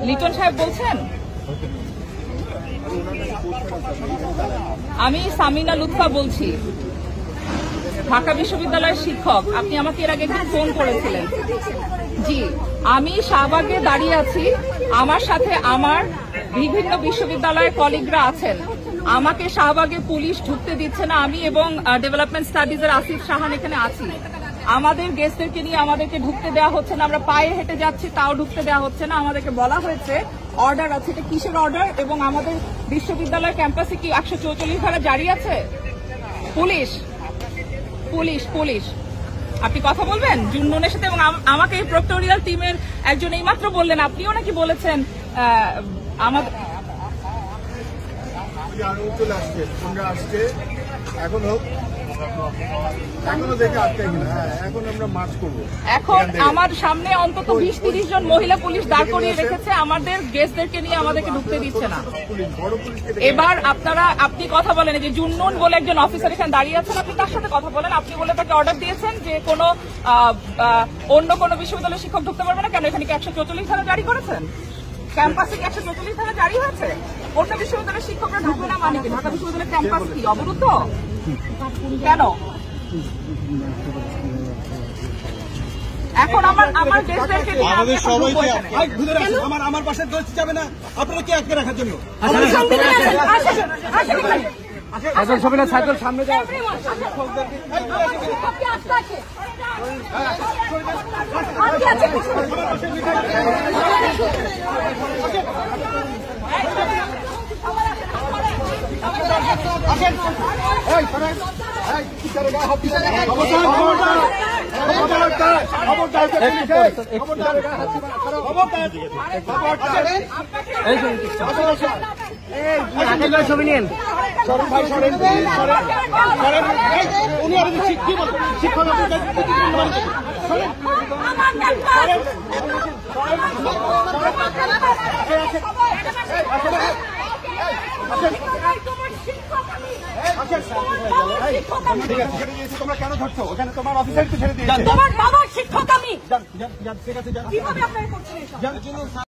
লিটন সাহেব বলছেন? আমি সামিনা লুৎফা বলছি, ঢাকা বিশ্ববিদ্যালয়ের শিক্ষক। আপনি আমাকে এর আগে ফোন করেছিলেন। জি, আমি শাহবাগে দাঁড়িয়ে আছি, আমার সাথে আমার বিভিন্ন বিশ্ববিদ্যালয়ের কলিগরা আছেন। আমাকে শাহবাগে পুলিশ ঢুকতে দিচ্ছে না। আমি এবং ডেভেলপমেন্ট স্টাডিজের আসিফ সাহান এখানে আছি। আমাদের গেস্টদেরকে নিয়ে আমাদেরকে ঢুকতে দেওয়া হচ্ছে না। আমরা পায়ে হেঁটে যাচ্ছি, তাও ঢুকতে দেওয়া হচ্ছে না। আমাদেরকে বলা হয়েছে অর্ডার আছে। এটা কিসের অর্ডার? এবং আমাদের বিশ্ববিদ্যালয়ের ক্যাম্পাসে কি 144 ধারা জারি আছে? পুলিশ পুলিশ পুলিশ আপনি কথা বলবেন জুন্নুনের সাথে। এবং আমাকে এই প্রক্টোরিয়াল টিমের একজন এইমাত্র বললেন, আপনিও নাকি বলেছেন আমাদের এখন আমার সামনে অন্তত 20-30 জন মহিলা পুলিশ দাঁড় করিয়ে রেখেছে। আমাদের গেস্টদেরকে নিয়ে আমাদেরকে ঢুকতে দিচ্ছে না। এবার আপনি কথা বলেন যে জুন্নুন বলে একজন অফিসার এখানে দাঁড়িয়ে আছেন, আপনি তার সাথে কথা বলেন। আপনি বলে তাকে অর্ডার দিয়েছেন যে অন্য কোনো বিশ্ববিদ্যালয়ের শিক্ষক ঢুকতে পারবে না কেন? এখানে কি 144 ধারা জারি করেছেন? ক্যাম্পাসে কি 144 ধারা জারি হয়েছে? অন্য বিশ্ববিদ্যালয়ের শিক্ষকরা ঢুকবে না মানে কি? ঢাকা বিশ্ববিদ্যালয়ের ক্যাম্পাস কি অবরুদ্ধ কেন? এখন আমার দেশদেরকে নিয়ে আমাদের সবাইকে আমার পাশে দোষ যাবে না, আপনারা কি আটকে রাখার জন্য? আসল সবাই সাইকেল সামনে যাও। ছবি নিন। তোমরা কেন ধরছো? ওখানে তোমার অফিসার ছেড়ে দিয়েছে। তোমার বাবার শিক্ষক আমি। ঠিক আছে, কিভাবে আপনারা করছেন?